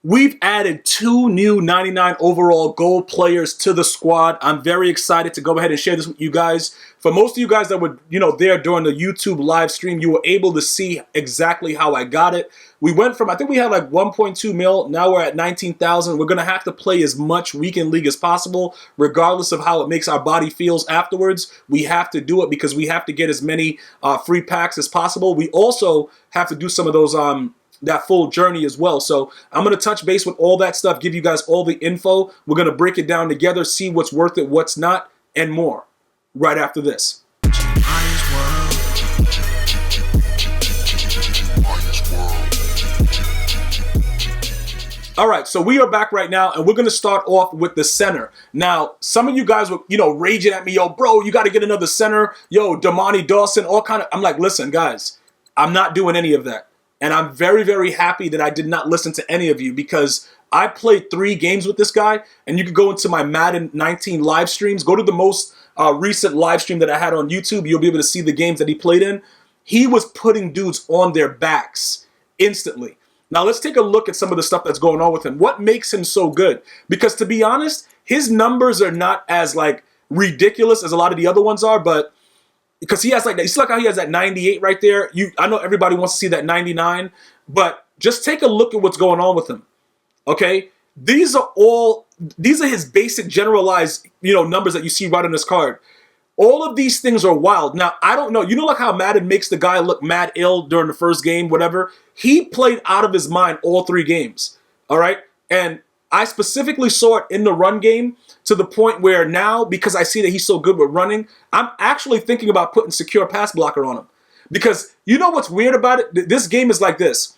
We've added 2 new 99 overall gold players to the squad. I'm very excited to go ahead and share this with you guys. For most of you guys that were, there during the YouTube live stream, you were able to see exactly how I got it. We went from, I think we had like 1.2 mil. Now we're at 19,000. We're going to have to play as much weekend league as possible, regardless of how it makes our body feels afterwards. We have to do it because we have to get as many free packs as possible. We also have to do some of those that full journey as well. So I'm going to touch base with all that stuff, give you guys all the info. We're going to break it down together, see what's worth it, what's not, and more right after this. All right, so we are back right now, and we're going to start off with the center. Now, some of you guys were, raging at me, yo, bro, you got to get another center. Yo, Damani Dawson, all kind of. I'm like, listen, guys, I'm not doing any of that. And I'm very, very happy that I did not listen to any of you because I played 3 games with this guy. And you can go into my Madden 19 live streams. Go to the most recent live stream that I had on YouTube. You'll be able to see the games that he played in. He was putting dudes on their backs instantly. Now, let's take a look at some of the stuff that's going on with him. What makes him so good? Because to be honest, his numbers are not as ridiculous as a lot of the other ones are, but because he has you see how he has that 98 right there? I know everybody wants to see that 99, but just take a look at what's going on with him. Okay? These are his basic generalized, numbers that you see right on his card. All of these things are wild. Now, I don't know. Like how Madden makes the guy look mad ill during the first game, whatever? He played out of his mind all 3 games. All right? And I specifically saw it in the run game to the point where now, because I see that he's so good with running, I'm actually thinking about putting secure pass blocker on him. Because you know what's weird about it? This game is like this.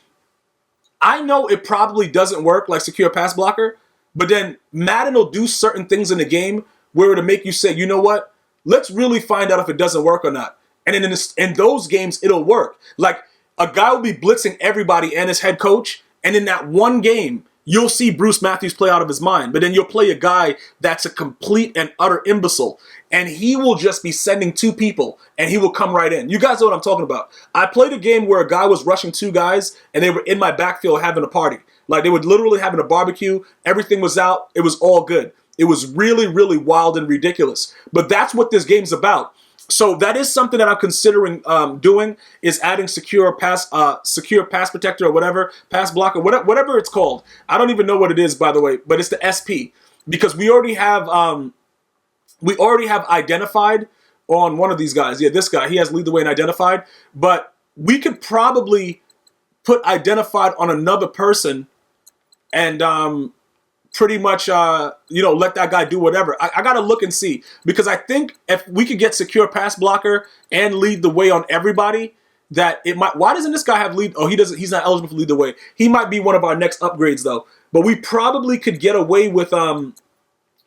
I know it probably doesn't work like secure pass blocker, but then Madden will do certain things in the game where it'll make you say, you know what? Let's really find out if it doesn't work or not. And in those games, it'll work. Like a guy will be blitzing everybody and his head coach, and in that one game, you'll see Bruce Matthews play out of his mind, but then you'll play a guy that's a complete and utter imbecile, and he will just be sending 2 people, and he will come right in. You guys know what I'm talking about. I played a game where a guy was rushing 2 guys, and they were in my backfield having a party. Like they were literally having a barbecue. Everything was out. It was all good. It was really, really wild and ridiculous. But that's what this game's about. So that is something that I'm considering doing, is adding secure pass protector or whatever, pass blocker, whatever it's called. I don't even know what it is, by the way, but it's the SP, because we already have identified on one of these guys. Yeah, this guy, he has lead the way and identified, but we could probably put identified on another person and pretty much, let that guy do whatever. I got to look and see, because I think if we could get secure pass blocker and lead the way on everybody, that it might. Why doesn't this guy have lead? Oh, he doesn't. He's not eligible for lead the way. He might be one of our next upgrades though. But we probably could get away with,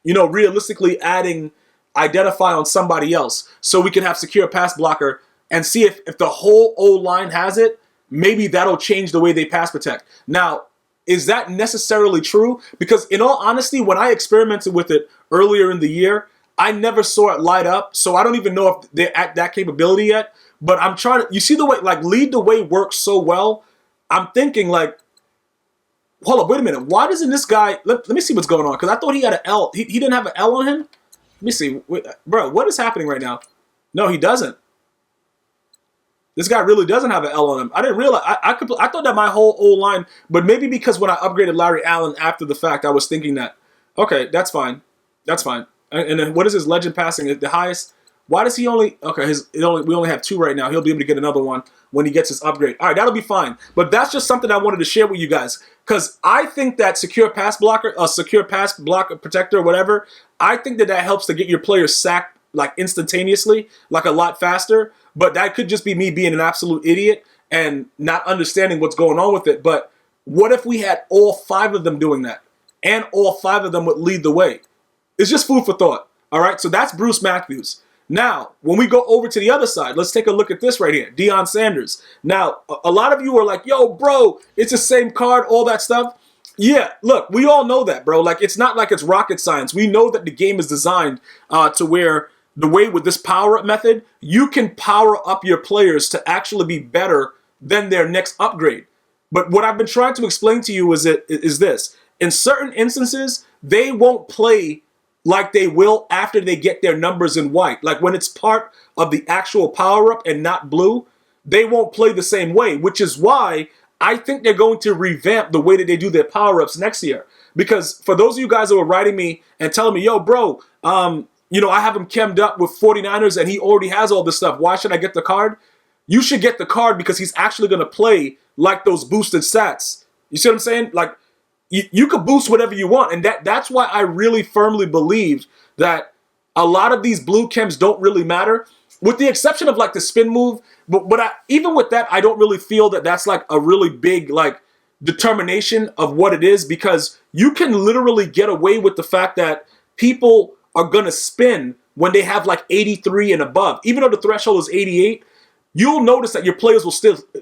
realistically adding identify on somebody else, so we can have secure pass blocker and see if the whole O-line has it. Maybe that'll change the way they pass protect. Now, is that necessarily true? Because in all honesty, when I experimented with it earlier in the year, I never saw it light up. So I don't even know if they're at that capability yet. But I'm trying to, you see the way, lead the way works so well. I'm thinking hold up, wait a minute. Why doesn't this guy, let me see what's going on. Because I thought he had an L. He didn't have an L on him? Let me see. Wait, bro, what is happening right now? No, he doesn't. This guy really doesn't have an L on him. I didn't realize. I thought that my whole O-line, but maybe because when I upgraded Larry Allen after the fact, I was thinking that. Okay, that's fine. That's fine. And then what is his legend passing? The highest? Why does he only? Okay, we only have 2 right now. He'll be able to get another one when he gets his upgrade. All right, that'll be fine. But that's just something I wanted to share with you guys, because I think that secure pass blocker, secure pass blocker protector, or whatever, I think that helps to get your players sacked instantaneously, a lot faster. But that could just be me being an absolute idiot and not understanding what's going on with it. But what if we had all 5 of them doing that, and all 5 of them would lead the way? It's just food for thought. All right, so that's Bruce Matthews. Now, when we go over to the other side, let's take a look at this right here, DEION Sanders. Now, a lot of you are like, yo, bro, it's the same card, all that stuff. Yeah, look, we all know that, bro. It's not like it's rocket science. We know that the game is designed to where the way with this power-up method, you can power up your players to actually be better than their next upgrade. But what I've been trying to explain to you is this. In certain instances, they won't play like they will after they get their numbers in white. Like when it's part of the actual power-up and not blue, they won't play the same way, which is why I think they're going to revamp the way that they do their power-ups next year. Because for those of you guys that were writing me and telling me, yo, bro, I have him chemmed up with 49ers and he already has all this stuff. Why should I get the card? You should get the card because he's actually going to play like those boosted stats. You see what I'm saying? Like, you could boost whatever you want. And that's why I really firmly believe that a lot of these blue chems don't really matter, with the exception of like the spin move. But even with that, I don't really feel that that's like a really big like determination of what it is, because you can literally get away with the fact that people are going to spin when they have like 83 and above. Even though the threshold is 88, you'll notice that your players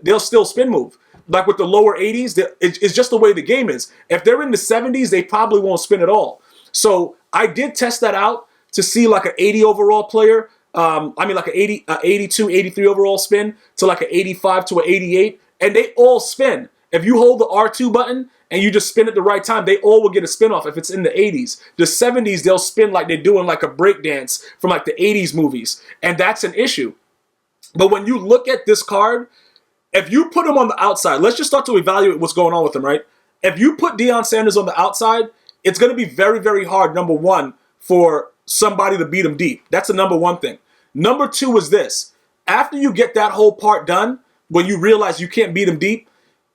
they'll still spin move. Like with the lower 80s, it's just the way the game is. If they're in the 70s, they probably won't spin at all. So I did test that out to see like an 80 overall player. Like an 82, 83 overall spin to like an 85 to an 88. And they all spin. If you hold the R2 button and you just spin at the right time, they all will get a spin off if it's in the 80s. The 70s, they'll spin like they're doing like a break dance from like the 80s movies. And that's an issue. But when you look at this card, if you put him on the outside, let's just start to evaluate what's going on with him, right? If you put DEION Sanders on the outside, it's going to be very, very hard, number one, for somebody to beat him deep. That's the number one thing. Number two is this. After you get that whole part done, when you realize you can't beat him deep,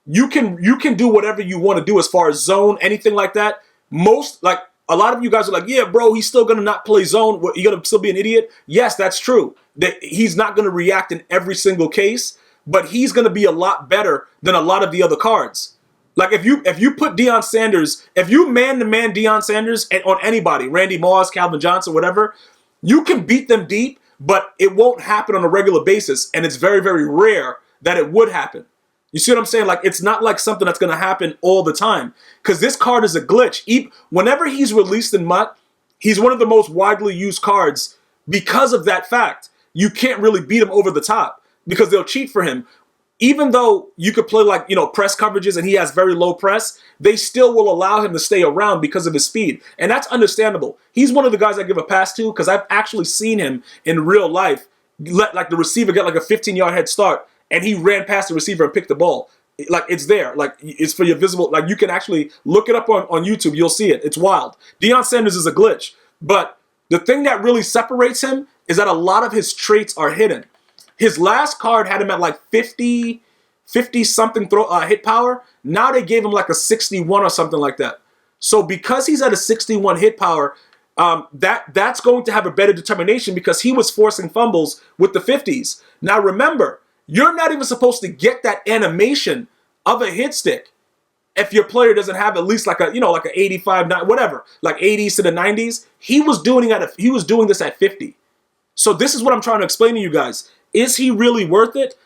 you can do whatever you want to do as far as zone, anything like that. A lot of you guys are like, yeah, bro, he's still going to not play zone. You're going to still be an idiot? Yes, that's true. That he's not going to react in every single case, but he's going to be a lot better than a lot of the other cards. Like if you put DEION Sanders, if you man-to-man DEION Sanders on anybody, Randy Moss, Calvin Johnson, whatever, you can beat them deep, but it won't happen on a regular basis, and it's very, very rare that it would happen. You see what I'm saying? Like, it's not like something that's going to happen all the time, because this card is a glitch. Whenever he's released in MUT, he's one of the most widely used cards because of that fact. You can't really beat him over the top because they'll cheat for him. Even though you could play like, press coverages and he has very low press, they still will allow him to stay around because of his speed. And that's understandable. He's one of the guys I give a pass to because I've actually seen him in real life let like the receiver get like a 15-yard head start and he ran past the receiver and picked the ball. Like, it's there. Like, it's for your visible. Like, you can actually look it up on YouTube. You'll see it. It's wild. DEION Sanders is a glitch. But the thing that really separates him is that a lot of his traits are hidden. His last card had him at like 50-something hit power. Now they gave him like a 61 or something like that. So because he's at a 61 hit power, that's going to have a better determination because he was forcing fumbles with the 50s. Now remember, you're not even supposed to get that animation of a hit stick if your player doesn't have at least like a, like an 85, whatever, like 80s to the 90s. He was doing this at 50. So this is what I'm trying to explain to you guys. Is he really worth it?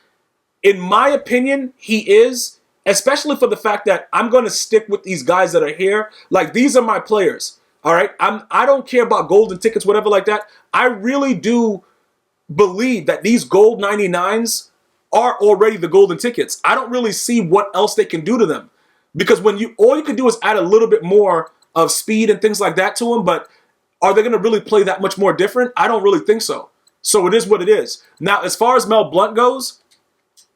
In my opinion, he is, especially for the fact that I'm going to stick with these guys that are here. Like, these are my players, all right? I don't care about golden tickets, whatever like that. I really do believe that these gold 99s are already the golden tickets. I don't really see what else they can do to them. Because all you can do is add a little bit more of speed and things like that to them, but are they going to really play that much more different? I don't really think so. So it is what it is. Now, as far as Mel Blount goes,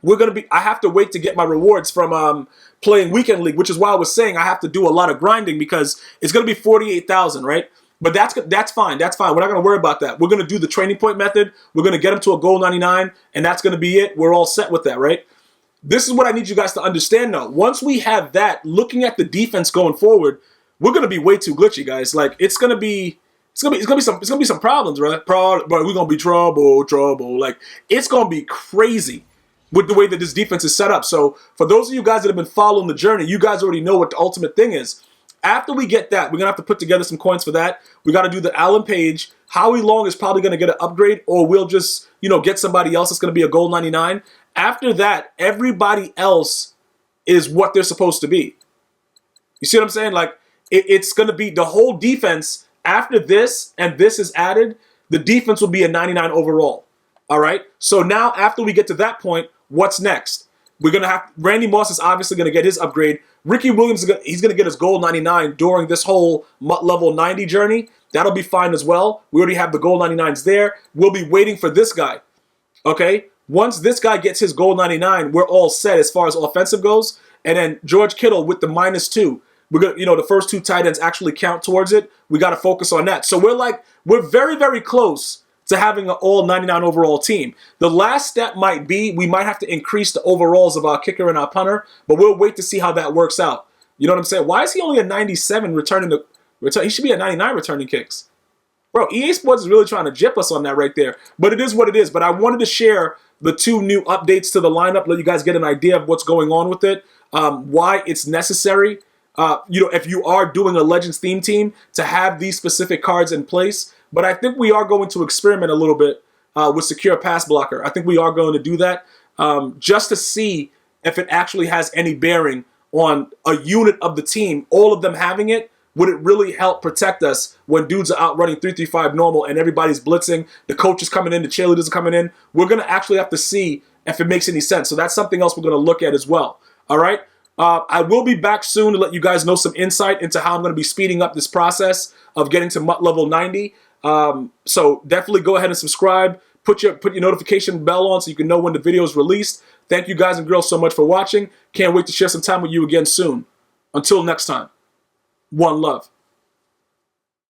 I have to wait to get my rewards from playing Weekend League, which is why I was saying I have to do a lot of grinding because it's going to be 48,000, right? But that's fine. That's fine. We're not going to worry about that. We're going to do the training point method. We're going to get him to a gold 99, and that's going to be it. We're all set with that, right? This is what I need you guys to understand, though. Once we have that, looking at the defense going forward, we're going to be way too glitchy, guys. Like, it's going to be some problems, right? But we're going to be trouble. Like, it's going to be crazy with the way that this defense is set up. So for those of you guys that have been following the journey, you guys already know what the ultimate thing is. After we get that, we're going to have to put together some coins for that. We got to do the Allen Page. Howie Long is probably going to get an upgrade, or we'll just, get somebody else that's going to be a gold 99. After that, everybody else is what they're supposed to be. You see what I'm saying? Like, it's going to be the whole defense. After this and this is added, the defense will be a 99 overall. All right? So now after we get to that point, what's next? We're going to have, Randy Moss is obviously going to get his upgrade. Ricky Williams, he's going to get his gold 99 during this whole MUT level 90 journey. That'll be fine as well. We already have the gold 99s there. We'll be waiting for this guy. Okay? Once this guy gets his gold 99, we're all set as far as offensive goes. And then George Kittle with the -2. We're gonna, the first 2 tight ends actually count towards it. We got to focus on that. So we're very, very close to having an all 99 overall team. The last step might be we might have to increase the overalls of our kicker and our punter, but we'll wait to see how that works out. You know what I'm saying? Why is he only a 97 returning the return? He should be a 99 returning kicks. Bro, EA Sports is really trying to jip us on that right there. But it is what it is. But I wanted to share the 2 new updates to the lineup, let you guys get an idea of what's going on with it, why it's necessary. If you are doing a Legends theme team, to have these specific cards in place. But I think we are going to experiment a little bit with Secure Pass Blocker. I think we are going to do that just to see if it actually has any bearing on a unit of the team. All of them having it, would it really help protect us when dudes are out running 3-3-5 normal and everybody's blitzing, the coach is coming in, the cheerleaders are coming in? We're going to actually have to see if it makes any sense. So that's something else we're going to look at as well. All right? I will be back soon to let you guys know some insight into how I'm going to be speeding up this process of getting to MUT level 90. So definitely go ahead and subscribe. Put your notification bell on so you can know when the video is released. Thank you guys and girls so much for watching. Can't wait to share some time with you again soon. Until next time, one love.